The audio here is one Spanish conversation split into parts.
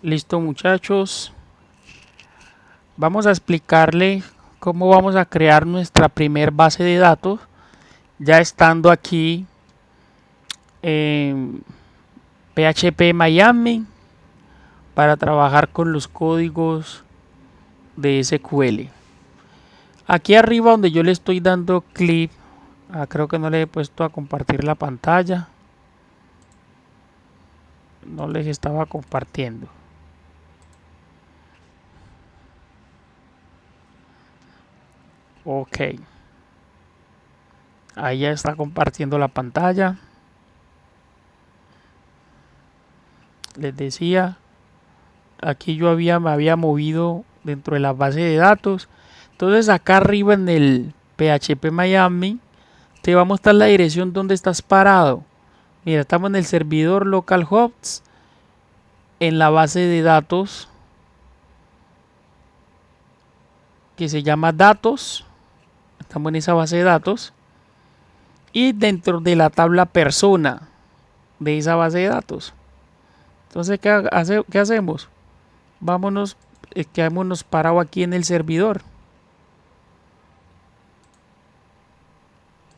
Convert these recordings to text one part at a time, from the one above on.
Listo, muchachos, vamos a explicarle cómo vamos a crear nuestra primer base de datos ya estando aquí en PHP Miami para trabajar con los códigos de SQL. Aquí arriba donde yo le estoy dando clic, creo que no le he puesto a compartir la pantalla, no les estaba compartiendo. Ok, ahí ya está compartiendo la pantalla. Les decía, aquí yo me había movido dentro de la base de datos. Entonces acá arriba en el PHP Miami te va a mostrar la dirección donde estás parado. Mira, estamos en el servidor localhost, en la base de datos que se llama datos. Estamos en esa base de datos y dentro de la tabla persona de esa base de datos. Entonces, ¿qué hacemos? Vámonos, quedémonos parados aquí en el servidor.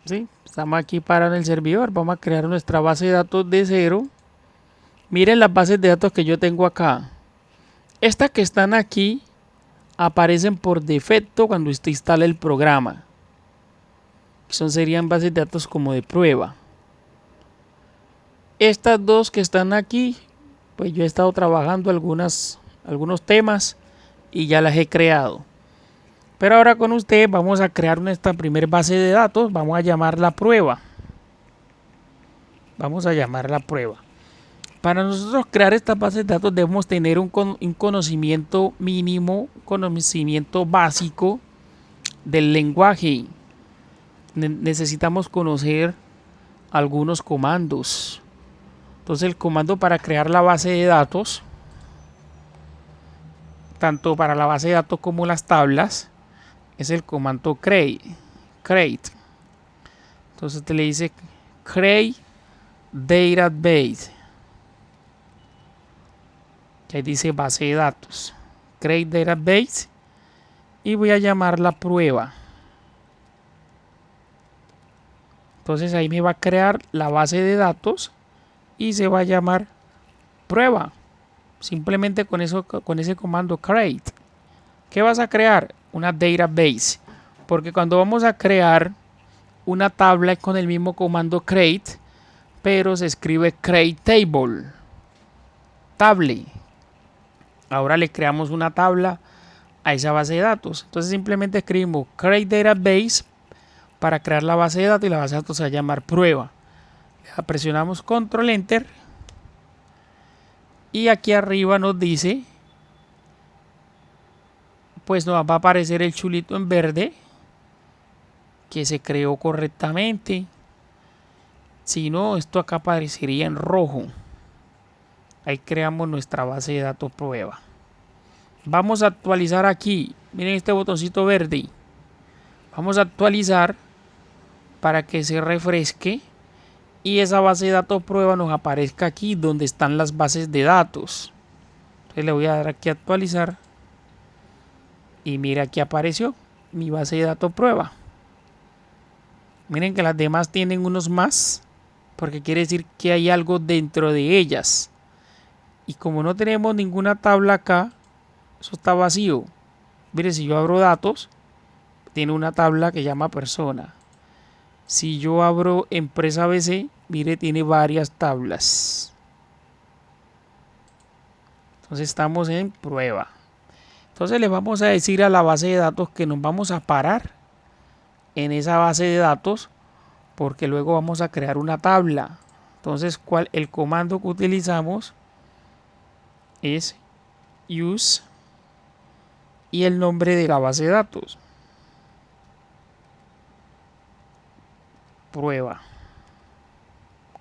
¿Sí? Estamos aquí parados en el servidor. Vamos a crear nuestra base de datos de cero. Miren las bases de datos que yo tengo acá. Estas que están aquí aparecen por defecto cuando usted instala el programa. Serían bases de datos como de prueba. Estas dos que están aquí, pues yo he estado trabajando algunos temas y ya las he creado. Pero ahora con ustedes vamos a crear nuestra primera base de datos. Vamos a llamarla prueba. Vamos a llamarla prueba. Para nosotros crear estas bases de datos debemos tener un conocimiento mínimo, conocimiento básico del lenguaje. Necesitamos conocer algunos comandos. Entonces el comando para crear la base de datos, tanto para la base de datos como las tablas, es el comando create. Entonces te le dice create database. Que ahí dice base de datos. Create database. Y voy a llamarla prueba. Entonces ahí me va a crear la base de datos y se va a llamar prueba. Simplemente con ese comando create. ¿Qué vas a crear? Una database. Porque cuando vamos a crear una tabla con el mismo comando create, pero se escribe create table. Table. Ahora le creamos una tabla a esa base de datos. Entonces simplemente escribimos create database para crear la base de datos y la base de datos se va a llamar prueba. Presionamos control enter y aquí arriba nos dice, pues nos va a aparecer el chulito en verde que se creó correctamente. Si no, esto acá aparecería en rojo. Ahí creamos nuestra base de datos prueba. Vamos a actualizar aquí. Miren este botoncito verde. Vamos a actualizar para que se refresque y esa base de datos prueba nos aparezca aquí donde están las bases de datos. Entonces le voy a dar aquí a actualizar y mira, aquí apareció mi base de datos prueba. Miren que las demás tienen unos más porque quiere decir que hay algo dentro de ellas. Y como no tenemos ninguna tabla acá, eso está vacío. Miren, si yo abro datos, tiene una tabla que llama persona. Si yo abro empresa ABC, mire, tiene varias tablas. Entonces estamos en prueba. Entonces le vamos a decir a la base de datos que nos vamos a parar en esa base de datos porque luego vamos a crear una tabla. Entonces el comando que utilizamos es use y el nombre de la base de datos. Prueba.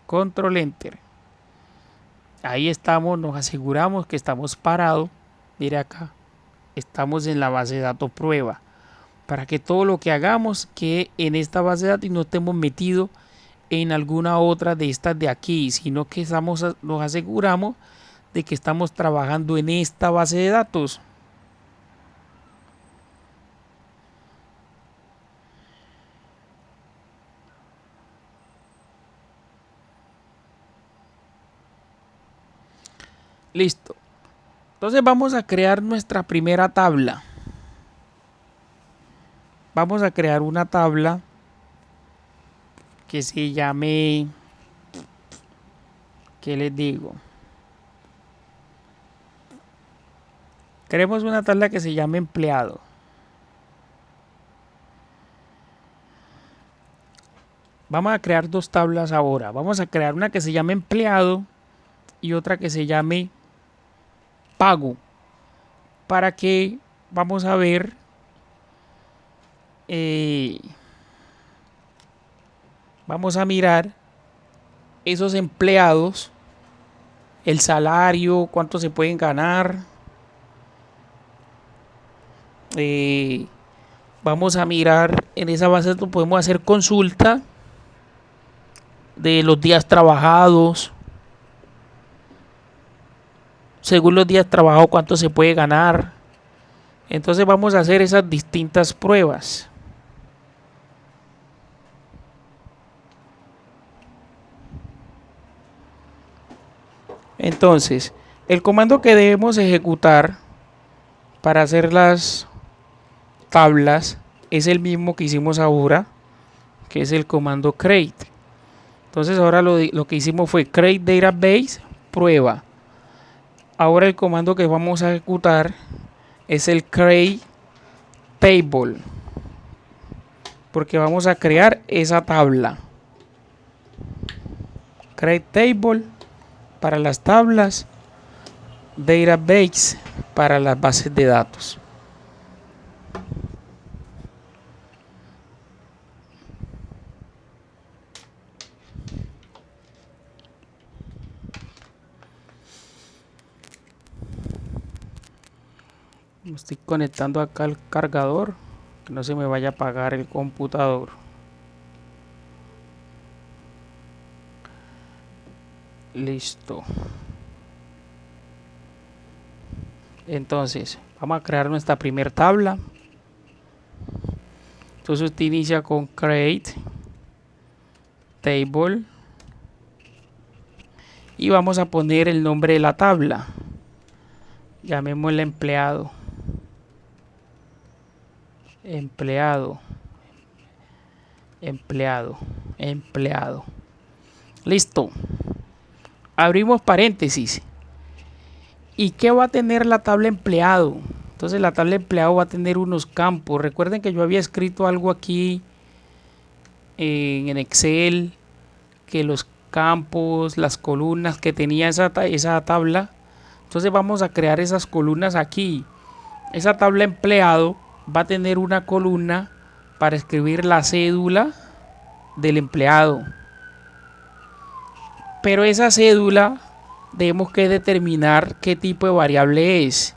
Control enter. Ahí estamos, nos aseguramos que estamos parados. Mire acá, estamos en la base de datos prueba. Para que todo lo que hagamos quede en esta base de datos y no estemos metidos en alguna otra de estas de aquí, sino que nos aseguramos de que estamos trabajando en esta base de datos. Listo. Entonces vamos a crear nuestra primera tabla. Vamos a crear una tabla que se llame, ¿qué les digo? Queremos una tabla que se llame empleado. Vamos a crear dos tablas ahora. Vamos a crear una que se llame empleado y otra que se llame pago. Para que vamos a ver vamos a mirar esos empleados, el salario, cuánto se pueden ganar. Vamos a mirar en esa base, podemos hacer consulta de los días trabajados. Según los días trabajados, cuánto se puede ganar. Entonces vamos a hacer esas distintas pruebas. Entonces, el comando que debemos ejecutar para hacer las tablas es el mismo que hicimos ahora, que es el comando create. Entonces ahora lo que hicimos fue create database prueba. Ahora el comando que vamos a ejecutar es el create table, porque vamos a crear esa tabla. Create table para las tablas, database para las bases de datos. Me estoy conectando acá al cargador, que no se me vaya a apagar el computador. Listo. Entonces vamos a crear nuestra primera tabla. Entonces usted inicia con create table y vamos a poner el nombre de la tabla. Llamémosle empleado. Empleado. Listo. Abrimos paréntesis. ¿Y qué va a tener la tabla empleado? Entonces la tabla empleado va a tener unos campos. Recuerden que yo había escrito algo aquí en Excel, que los campos, las columnas que tenía esa tabla. Entonces vamos a crear esas columnas aquí. Esa tabla empleado va a tener una columna para escribir la cédula del empleado. Pero esa cédula debemos que determinar qué tipo de variable es.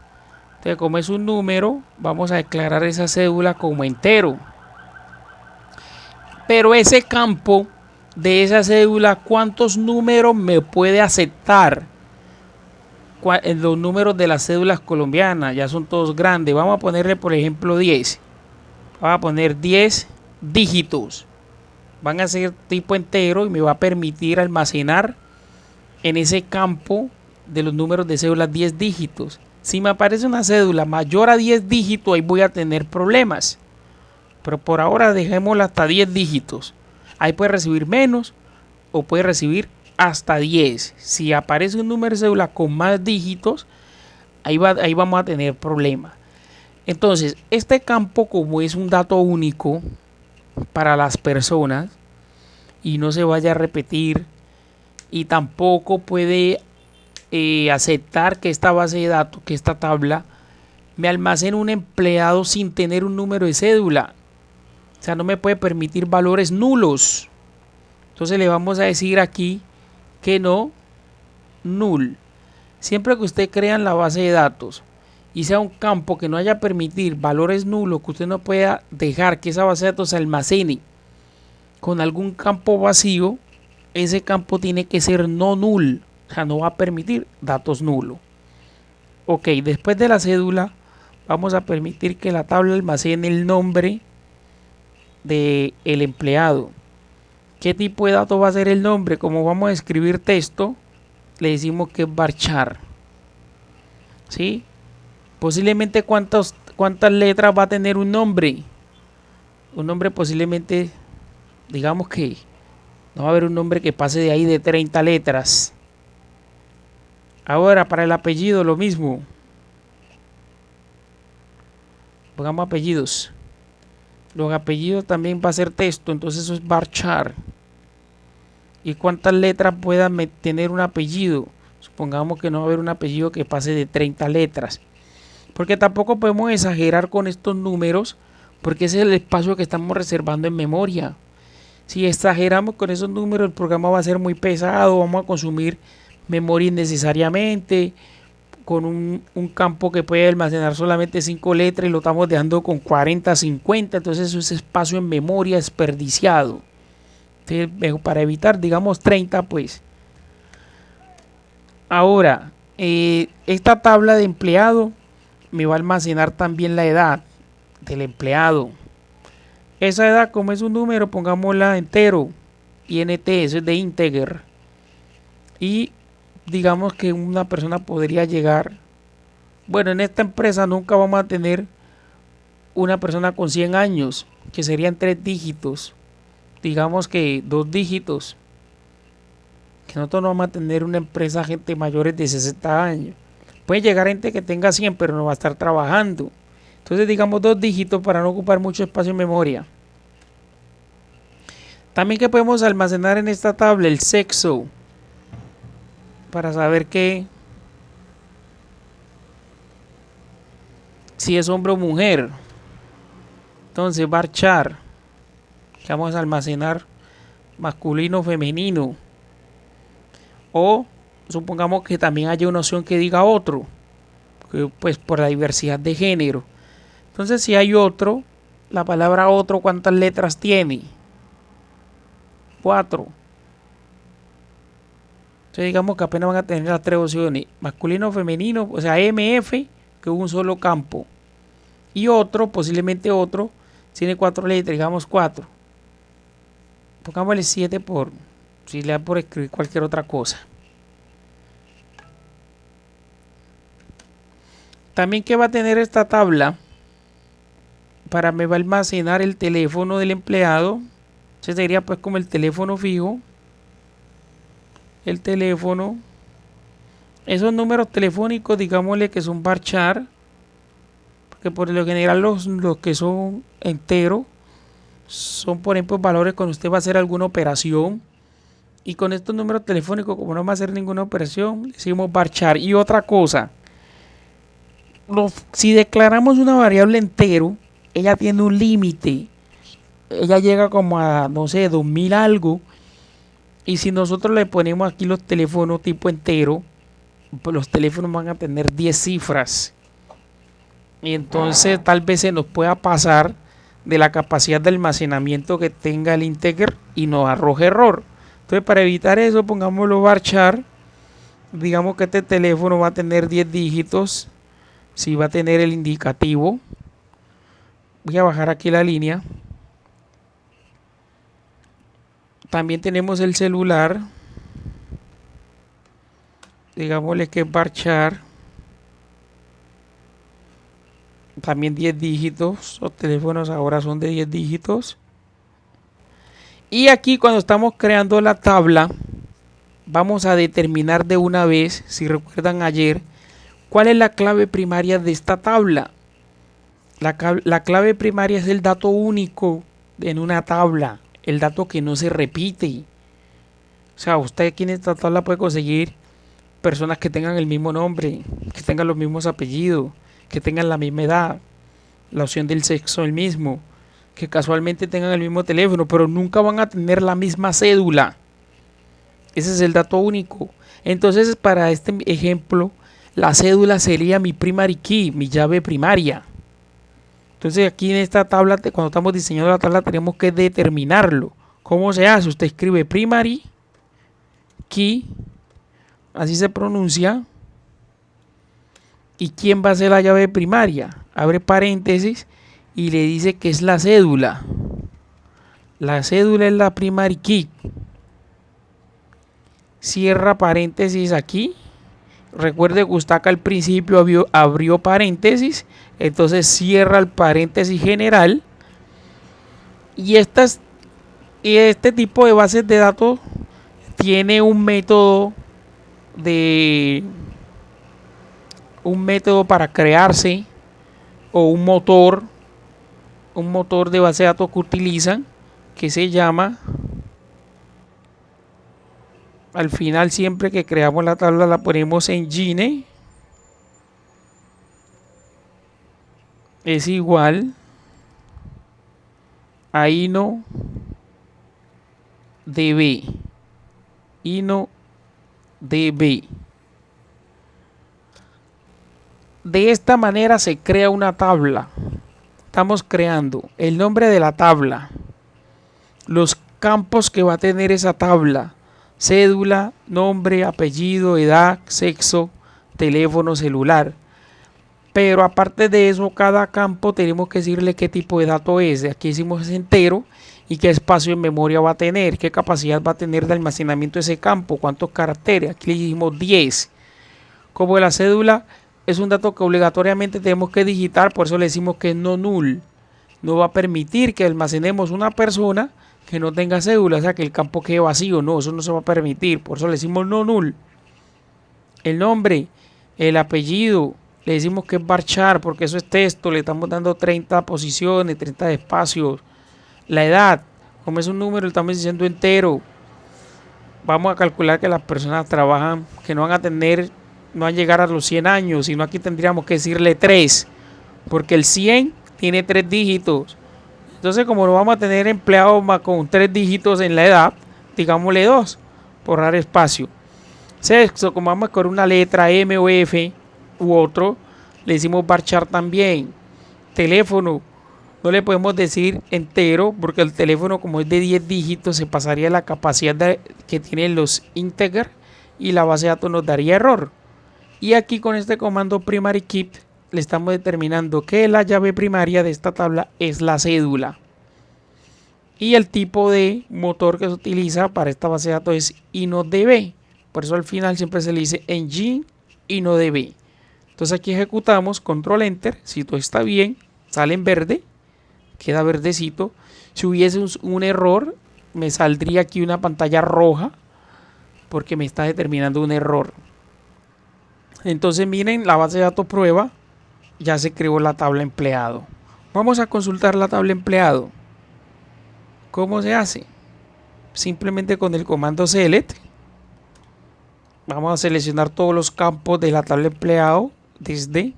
Entonces, como es un número, vamos a declarar esa cédula como entero. Pero ese campo de esa cédula, ¿cuántos números me puede aceptar? Los números de las cédulas colombianas ya son todos grandes. Vamos a ponerle, por ejemplo, 10. Vamos a poner 10 dígitos. Van a ser tipo entero y me va a permitir almacenar en ese campo de los números de cédulas 10 dígitos. Si me aparece una cédula mayor a 10 dígitos, ahí voy a tener problemas. Pero por ahora dejémosla hasta 10 dígitos. Ahí puede recibir menos o puede recibir hasta 10. Si aparece un número de cédula con más dígitos, ahí vamos a tener problemas. Entonces, este campo, como es un dato único para las personas y no se vaya a repetir, y tampoco puede aceptar que esta base de datos, que esta tabla me almacene un empleado sin tener un número de cédula. O sea, no me puede permitir valores nulos. Entonces le vamos a decir aquí que no, null. Siempre que usted crea en la base de datos y sea un campo que no haya permitir valores nulos, que usted no pueda dejar que esa base de datos se almacene con algún campo vacío, ese campo tiene que ser no null. O O sea, no va a permitir datos nulos. Ok, después de la cédula vamos a permitir que la tabla almacene el nombre del empleado. ¿Qué tipo de dato va a ser el nombre? Como vamos a escribir texto, le decimos que es varchar. ¿Sí? Posiblemente cuántas letras va a tener un nombre. Un nombre posiblemente, digamos que no va a haber un nombre que pase de ahí de 30 letras. Ahora, para el apellido, lo mismo. Pongamos apellidos. Los apellidos también va a ser texto, entonces eso es varchar. ¿Y cuántas letras pueda tener un apellido? Supongamos que no va a haber un apellido que pase de 30 letras. Porque tampoco podemos exagerar con estos números, porque ese es el espacio que estamos reservando en memoria. Si exageramos con esos números, el programa va a ser muy pesado, vamos a consumir memoria innecesariamente, con un campo que puede almacenar solamente 5 letras y lo estamos dejando con 40, 50, entonces eso es espacio en memoria desperdiciado. Entonces, para evitar, digamos 30, pues. Ahora, esta tabla de empleado me va a almacenar también la edad del empleado. Esa edad, como es un número, pongámosla entero, int, eso es de integer. Y digamos que una persona podría llegar, bueno, en esta empresa nunca vamos a tener una persona con 100 años, que serían 3 dígitos, digamos que 2 dígitos, que nosotros no vamos a tener una empresa gente mayores de 60 años. Puede llegar gente que tenga 100, pero no va a estar trabajando. Entonces digamos 2 dígitos para no ocupar mucho espacio en memoria. También que podemos almacenar en esta tabla el sexo, para saber que si es hombre o mujer. Entonces varchar, que vamos a almacenar masculino o femenino. O supongamos que también haya una opción que diga otro, pues por la diversidad de género. Entonces si hay otro, la palabra otro, ¿cuántas letras tiene? 4. Entonces digamos que apenas van a tener las 3 opciones, masculino o femenino, o sea MF, que es un solo campo. Y otro, posiblemente otro, tiene 4 letras, digamos 4. Pongámosle 7 por, si le da por escribir cualquier otra cosa. También que va a tener esta tabla, para me va a almacenar el teléfono del empleado. Ese sería pues como el teléfono fijo. El teléfono. Esos números telefónicos, digámosle que son varchar, porque por lo general los que son enteros son, por ejemplo, valores cuando usted va a hacer alguna operación. Y con estos números telefónicos, como no va a hacer ninguna operación, le decimos varchar. Y otra cosa, si declaramos una variable entero, ella tiene un límite. Ella llega como a, no sé, 2000 algo. Y si nosotros le ponemos aquí los teléfonos tipo entero, pues los teléfonos van a tener 10 cifras. Y entonces tal vez se nos pueda pasar de la capacidad de almacenamiento que tenga el integer y nos arroje error. Entonces para evitar eso, pongámoslo varchar. Digamos que este teléfono va a tener 10 dígitos. Si va a tener el indicativo. Voy a bajar aquí la línea. También tenemos el celular. Digámosle que es varchar. También 10 dígitos. Los teléfonos ahora son de 10 dígitos. Y aquí cuando estamos creando la tabla, vamos a determinar de una vez, si recuerdan ayer, cuál es la clave primaria de esta tabla. La clave primaria es el dato único en una tabla, el dato que no se repite. O sea, usted aquí en esta tabla puede conseguir personas que tengan el mismo nombre, que tengan los mismos apellidos, que tengan la misma edad, la opción del sexo el mismo, que casualmente tengan el mismo teléfono, pero nunca van a tener la misma cédula. Ese es el dato único. Entonces, para este ejemplo, la cédula sería mi primary key, mi llave primaria. Entonces, aquí en esta tabla, cuando estamos diseñando la tabla, tenemos que determinarlo. ¿Cómo se hace? Usted escribe primary key así se pronuncia. ¿Y quién va a ser la llave primaria? Abre paréntesis y le dice que es la cédula. La cédula es la primary key. Cierra paréntesis aquí. Recuerde que usted acá al principio abrió paréntesis. Entonces cierra el paréntesis general. Y este tipo de bases de datos tiene un método para crearse, o un motor de base de datos que utilizan, que se llama, al final siempre que creamos la tabla la ponemos en Gine, es igual a INODB. De esta manera se crea una tabla. Estamos creando el nombre de la tabla, los campos que va a tener esa tabla: cédula, nombre, apellido, edad, sexo, teléfono celular. Pero aparte de eso, cada campo tenemos que decirle qué tipo de dato es. Aquí decimos entero y qué espacio en memoria va a tener, qué capacidad va a tener de almacenamiento ese campo, cuántos caracteres. Aquí le dijimos 10. Como la cédula es un dato que obligatoriamente tenemos que digitar, por eso le decimos que es no null. No va a permitir que almacenemos una persona que no tenga cédula, o sea, que el campo quede vacío. No, eso no se va a permitir, por eso le decimos no null. El nombre, el apellido, le decimos que es varchar porque eso es texto, le estamos dando 30 posiciones, 30 espacios. La edad, como es un número, le estamos diciendo entero. Vamos a calcular que las personas trabajan, que no van a llegar a los 100 años, sino aquí tendríamos que decirle 3, porque el 100 tiene 3 dígitos. Entonces, como no vamos a tener empleados más con 3 dígitos en la edad, digámosle 2, por dar espacio. Sexo, como vamos con una letra M o F u otro, le decimos varchar también. Teléfono, no le podemos decir entero porque el teléfono, como es de 10 dígitos, se pasaría la capacidad que tienen los integer y la base de datos nos daría error. Y aquí con este comando primary keep le estamos determinando que la llave primaria de esta tabla es la cédula. Y el tipo de motor que se utiliza para esta base de datos es INODB. Por eso al final siempre se le dice engine INODB. Entonces aquí ejecutamos, control enter, si todo está bien, sale en verde, queda verdecito. Si hubiese un error, me saldría aquí una pantalla roja porque me está determinando un error. Entonces miren, la base de datos prueba, ya se creó la tabla empleado. Vamos a consultar la tabla empleado. ¿Cómo se hace? Simplemente con el comando select. Vamos a seleccionar todos los campos de la tabla empleado desde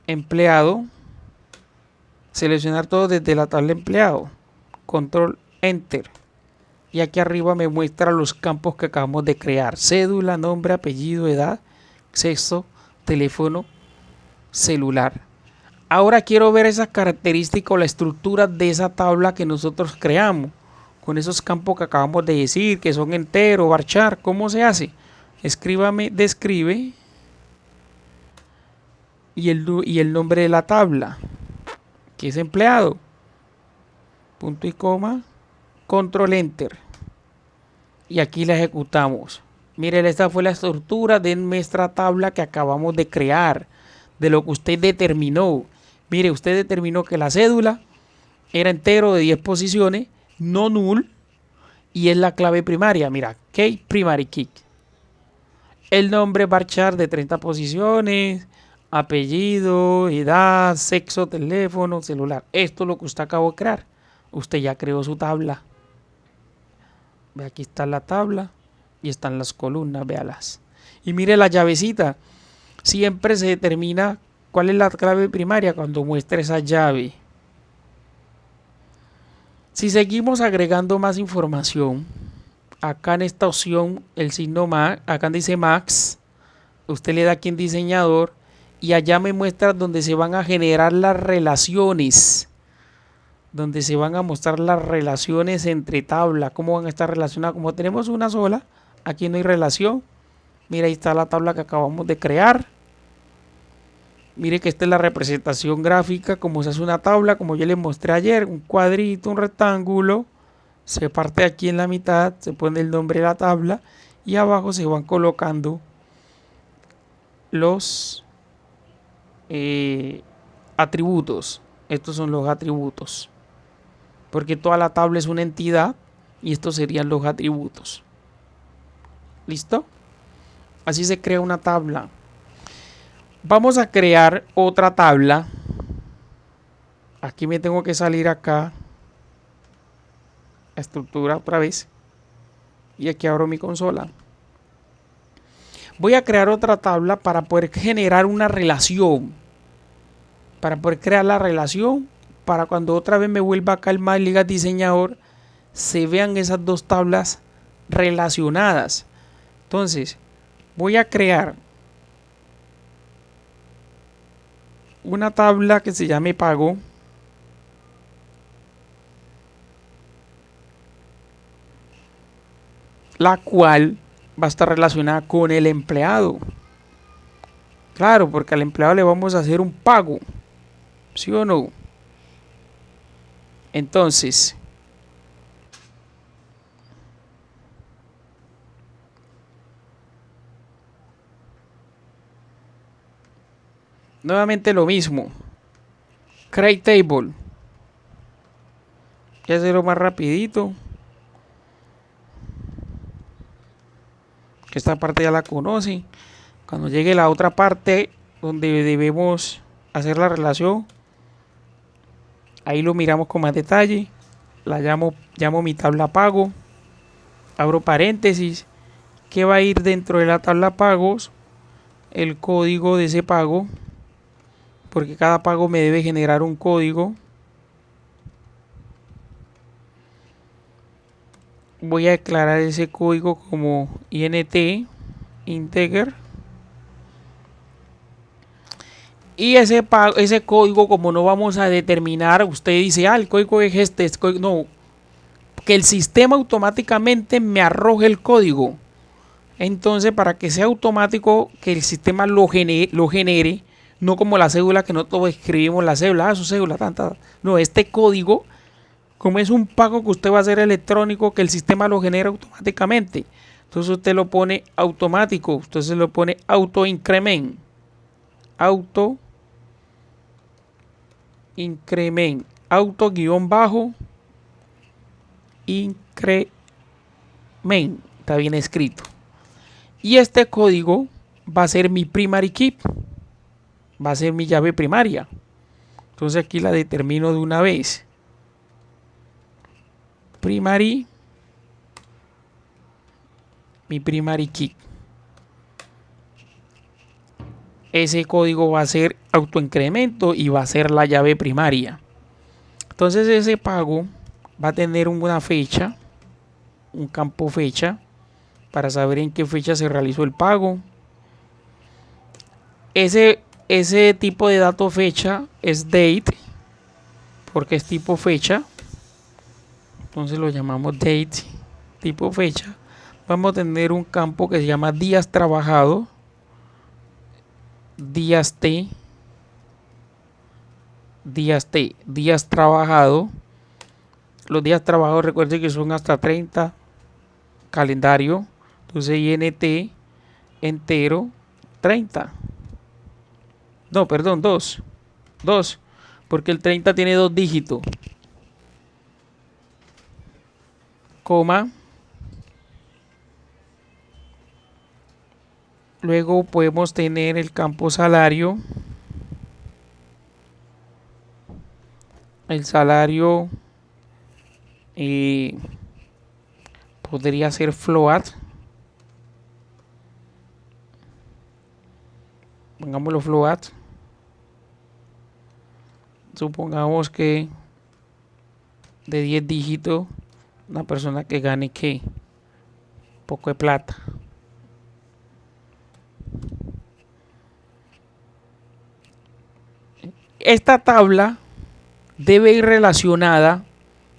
empleado, seleccionar todo desde la tabla empleado, control enter, y aquí arriba me muestra los campos que acabamos de crear: cédula, nombre, apellido, edad, sexo, teléfono celular. Ahora quiero ver esas características o la estructura de esa tabla que nosotros creamos con esos campos que acabamos de decir, que son entero, varchar. ¿Cómo se hace? Escríbame, describe y el nombre de la tabla, que es empleado, punto y coma, control enter, y aquí la ejecutamos. Miren, esta fue la estructura de nuestra tabla que acabamos de crear, de lo que usted determinó. Mire, usted determinó que la cédula era entero de 10 posiciones, no null, y es la clave primaria. Mira, key primary key. El nombre varchar de 30 posiciones, apellido, edad, sexo, teléfono, celular. Esto es lo que usted acabó de crear. Usted ya creó su tabla. Ve, aquí está la tabla y están las columnas, véalas. Y mire la llavecita. Siempre se determina cuál es la clave primaria cuando muestre esa llave. Si seguimos agregando más información, acá en esta opción, el signo más, acá dice Max, usted le da aquí en diseñador y allá me muestra donde se van a generar las relaciones donde se van a mostrar las relaciones entre tablas, cómo van a estar relacionadas. Como tenemos una sola, aquí no hay relación. Mira, ahí está la tabla que acabamos de crear. Mire que esta es la representación gráfica, como se hace una tabla, como yo les mostré ayer, un cuadrito, un rectángulo, se parte aquí en la mitad, se pone el nombre de la tabla y abajo se van colocando los atributos. Estos son los atributos, porque toda la tabla es una entidad y estos serían los atributos. ¿Listo? Así se crea una tabla. Vamos a crear otra tabla. Aquí me tengo que salir acá. Estructura otra vez. Y aquí abro mi consola. Voy a crear otra tabla para poder generar una relación. Para poder crear la relación. Para cuando otra vez me vuelva acá el MyLigas diseñador, se vean esas dos tablas relacionadas. Entonces, voy a crear una tabla que se llame pago. La cual va a estar relacionada con el empleado. Claro, porque al empleado le vamos a hacer un pago. ¿Sí o no? Entonces, nuevamente lo mismo. Create table. Voy a hacerlo más rapidito. Que esta parte ya la conocen. Cuando llegue la otra parte donde debemos hacer la relación, ahí lo miramos con más detalle. La llamo mi tabla pago. Abro paréntesis. ¿Qué va a ir dentro de la tabla pagos? El código de ese pago. Porque cada pago me debe generar un código. Voy a declarar ese código como int integer. Y ese código, como no vamos a determinar, usted dice, el código es este, no, que el sistema automáticamente me arroje el código. Entonces, para que sea automático, que el sistema lo genere, no como la cédula, que no todos escribimos la cédula, su cédula, tanta. No, este código, como es un pago que usted va a hacer electrónico, que el sistema lo genera automáticamente. Entonces usted lo pone automático, entonces lo pone auto increment. Auto guión bajo increment. Está bien escrito. Y este código va a ser mi primary key. Va a ser mi llave primaria. Entonces aquí la determino de una vez. Mi primary key. Ese código va a ser autoincremento y va a ser la llave primaria. Entonces ese pago va a tener una fecha, un campo fecha, para saber en qué fecha se realizó el pago. Ese tipo de dato fecha es date, porque es tipo fecha. Entonces lo llamamos date, tipo fecha. Vamos a tener un campo que se llama días trabajados. Días trabajados. Los días trabajados, recuerden que son hasta 30 calendario. Entonces int entero 30. No, perdón, 2, porque el 30 tiene 2 dígitos. Coma. Luego podemos tener el campo salario. El salario podría ser float. Pongámoslo float. Supongamos que de 10 dígitos, una persona que gane que poco de plata. Esta tabla debe ir relacionada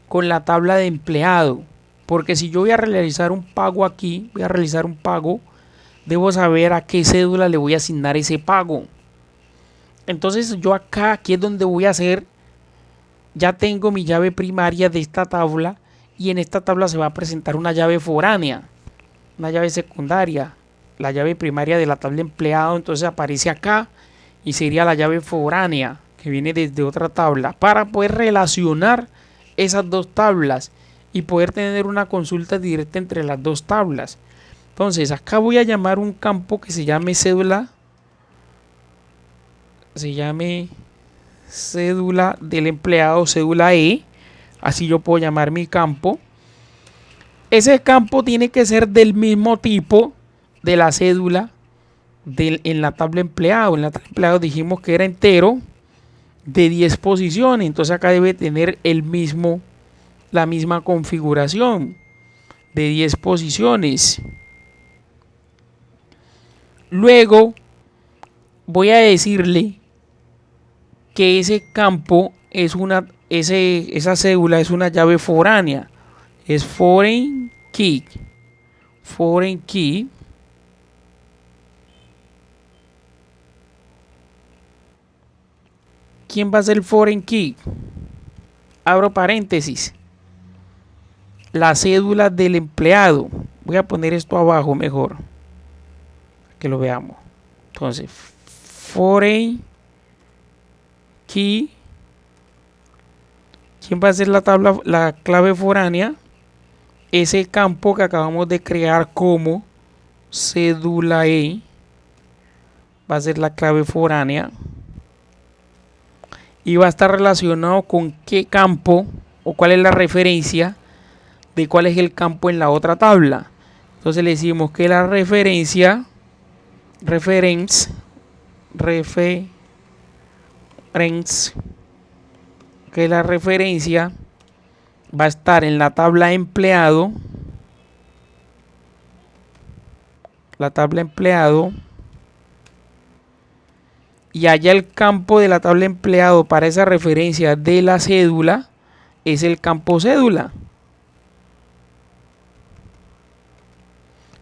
con la tabla de empleado. Porque si yo voy a realizar un pago aquí, debo saber a qué cédula le voy a asignar ese pago. Entonces yo acá, aquí es donde voy a hacer, ya tengo mi llave primaria de esta tabla y en esta tabla se va a presentar una llave foránea, una llave secundaria, la llave primaria de la tabla de empleado, entonces aparece acá y sería la llave foránea que viene desde otra tabla para poder relacionar esas dos tablas y poder tener una consulta directa entre las dos tablas. Entonces acá voy a llamar un campo que se llame cédula del empleado, cédula E, así yo puedo llamar mi campo. Ese campo tiene que ser del mismo tipo de la cédula en la tabla empleado. En la tabla empleado dijimos que era entero de 10 posiciones, entonces acá debe tener la misma configuración de 10 posiciones. Luego voy a decirle que ese campo esa cédula es una llave foránea, es foreign key. ¿Quién va a ser el foreign key? Abro paréntesis. La cédula del empleado. Voy a poner esto abajo mejor, que lo veamos. Entonces, foreign key. ¿Quién va a ser la clave foránea? Ese campo que acabamos de crear como cédula E va a ser la clave foránea y va a estar relacionado con qué campo o cuál es la referencia de cuál es el campo en la otra tabla. Entonces le decimos que la referencia que la referencia va a estar en la tabla empleado, y allá el campo de la tabla empleado para esa referencia de la cédula es el campo cédula.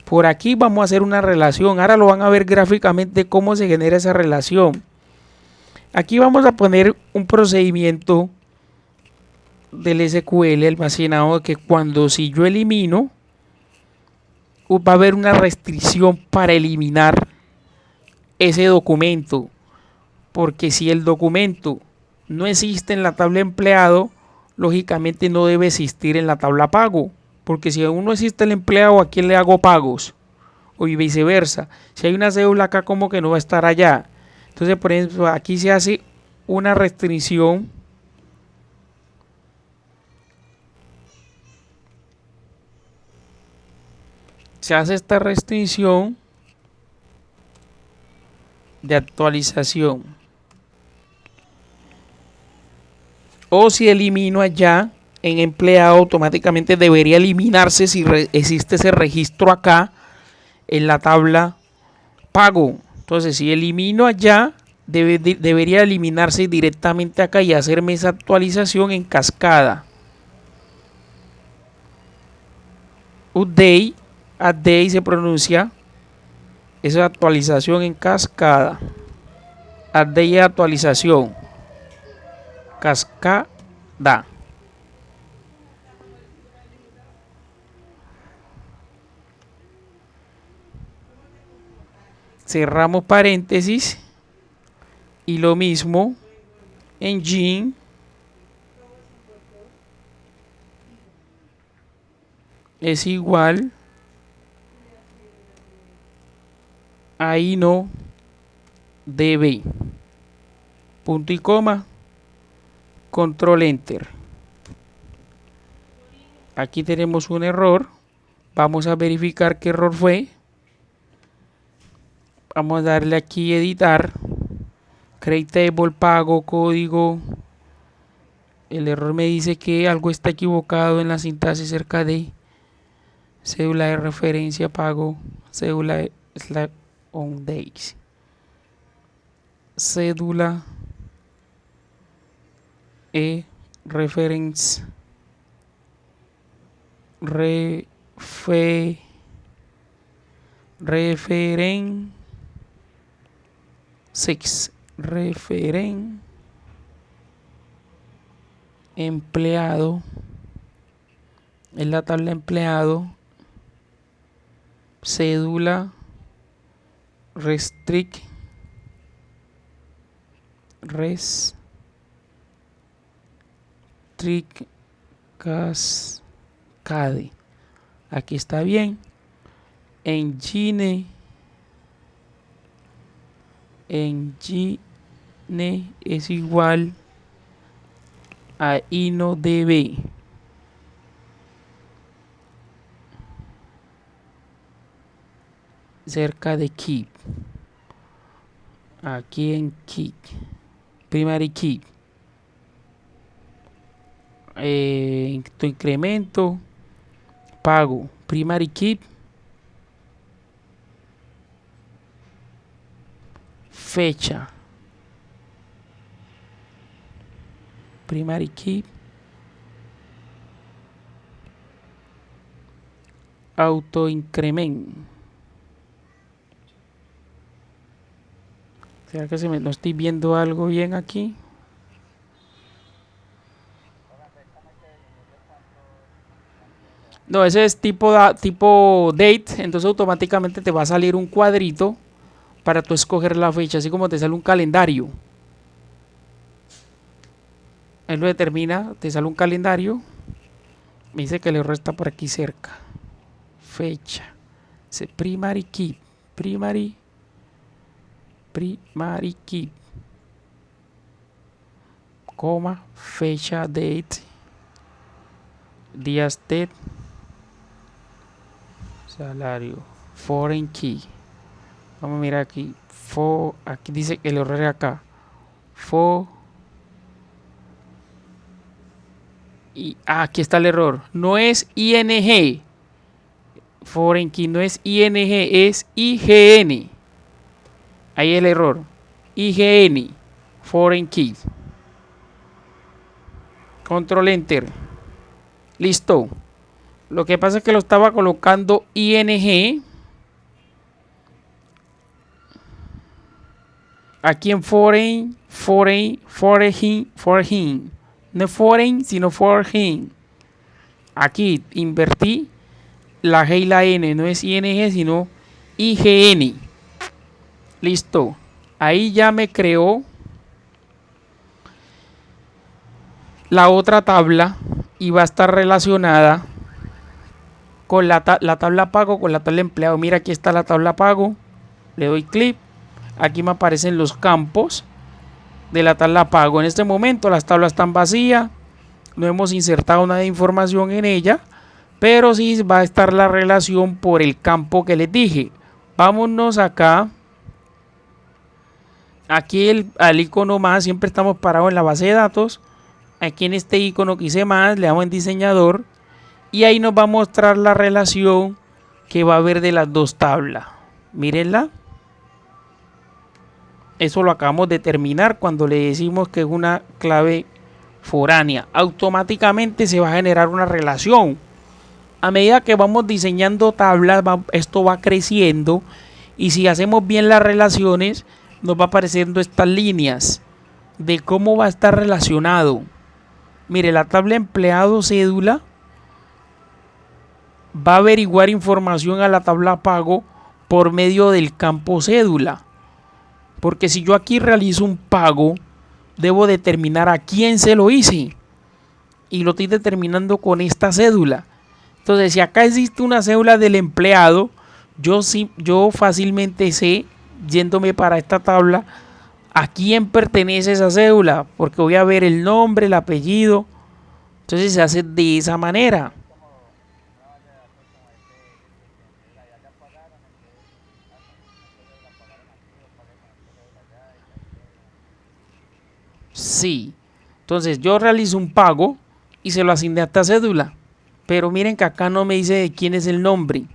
Por aquí vamos a hacer una relación. Ahora lo van a ver gráficamente cómo se genera esa relación. Aquí vamos a poner un procedimiento del SQL almacenado que si yo elimino, va a haber una restricción para eliminar ese documento. Porque si el documento no existe en la tabla empleado, lógicamente no debe existir en la tabla pago. Porque si aún no existe el empleado, ¿a quién le hago pagos? O viceversa. Si hay una cédula acá, como que no va a estar allá. Entonces, por ejemplo, aquí se hace una restricción. Se hace esta restricción de actualización. O si elimino allá en empleado, automáticamente debería eliminarse si existe ese registro acá en la tabla pago. Entonces, si elimino allá, debería eliminarse directamente acá y hacerme esa actualización en cascada. Update se pronuncia. Esa actualización en cascada. Update y actualización. Cascada. Cerramos paréntesis y lo mismo engine es igual ahí no debe punto y coma, control enter. Aquí tenemos un error, vamos a verificar qué error fue. Vamos a darle aquí editar, create table, pago, código. El error me dice que algo está equivocado en la sintaxis cerca de cédula de referencia, pago, cédula on days, cédula reference referen 6 referen empleado, es la tabla empleado, cédula restrict cascade. Aquí está bien. Engine es igual a InnoDB. Cerca de keep. Aquí en keep. Primary keep. Tu incremento. Pago. Primary keep. Fecha. Primary keep. Auto incremento. ¿Será que no estoy viendo algo bien aquí? No, ese es tipo date, entonces automáticamente te va a salir un cuadrito para tú escoger la fecha, así como te sale un calendario. Él lo determina, te sale un calendario. Me dice que el error está por aquí cerca. Fecha. Primary keep. Primary keep. Coma. Fecha, date. Días, date. Salario. Foreign key. Vamos a mirar aquí. Aquí dice que el error es acá. Y aquí está el error. No es ING. Foreign key no es ING, es IGN. Ahí es el error. IGN. Foreign key. Control Enter. Listo. Lo que pasa es que lo estaba colocando ING. Aquí en foreign. No foreign, sino foreign. Aquí invertí la G y la N. No es ING, sino IGN. Listo. Ahí ya me creó la otra tabla y va a estar relacionada con la tabla pago, con la tabla empleado. Mira, aquí está la tabla pago. Le doy clic. Aquí me aparecen los campos de la tabla pago. En este momento las tablas están vacías. No hemos insertado nada de información en ella. Pero sí va a estar la relación por el campo que les dije. Vámonos acá. Aquí al icono más. Siempre estamos parados en la base de datos. Aquí en este icono que hice más. Le damos en diseñador. Y ahí nos va a mostrar la relación que va a haber de las dos tablas. Mírenla. Eso lo acabamos de terminar cuando le decimos que es una clave foránea. Automáticamente se va a generar una relación. A medida que vamos diseñando tablas, esto va creciendo. Y si hacemos bien las relaciones, nos va apareciendo estas líneas de cómo va a estar relacionado. Mire, la tabla empleado cédula va a averiguar información a la tabla pago por medio del campo cédula. Porque si yo aquí realizo un pago, debo determinar a quién se lo hice. Y lo estoy determinando con esta cédula. Entonces, si acá existe una cédula del empleado, yo fácilmente sé, yéndome para esta tabla, a quién pertenece esa cédula. Porque voy a ver el nombre, el apellido. Entonces se hace de esa manera. Sí. Entonces yo realizo un pago y se lo asigné a esta cédula. Pero miren que acá no me dice de quién es el nombre.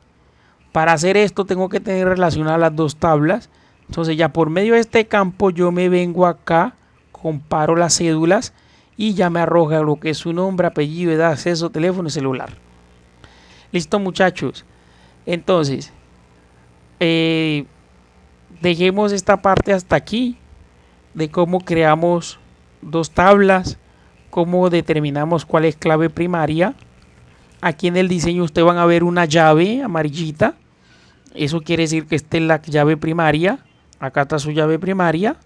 Para hacer esto tengo que tener relacionadas las dos tablas. Entonces ya por medio de este campo yo me vengo acá, comparo las cédulas y ya me arroja lo que es su nombre, apellido, edad, acceso, teléfono y celular. Listo, muchachos. Entonces, dejemos esta parte hasta aquí de cómo creamos dos tablas, cómo determinamos cuál es clave primaria. Aquí en el diseño ustedes van a ver una llave amarillita. Eso quiere decir que esta es la llave primaria. Acá está su llave primaria.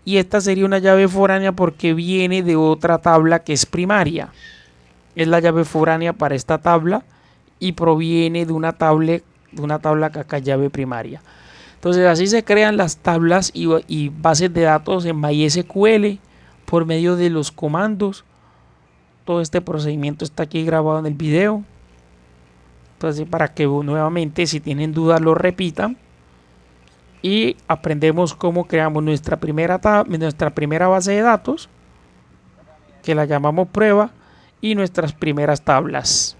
Y esta sería una llave foránea porque viene de otra tabla que es primaria. Es la llave foránea para esta tabla y proviene de una tabla que acá es llave primaria. Entonces así se crean las tablas y bases de datos en MySQL por medio de los comandos. Todo este procedimiento está aquí grabado en el video. Entonces para que nuevamente, si tienen dudas, lo repitan. Y aprendemos cómo creamos nuestra primera base de datos, que la llamamos prueba, y nuestras primeras tablas.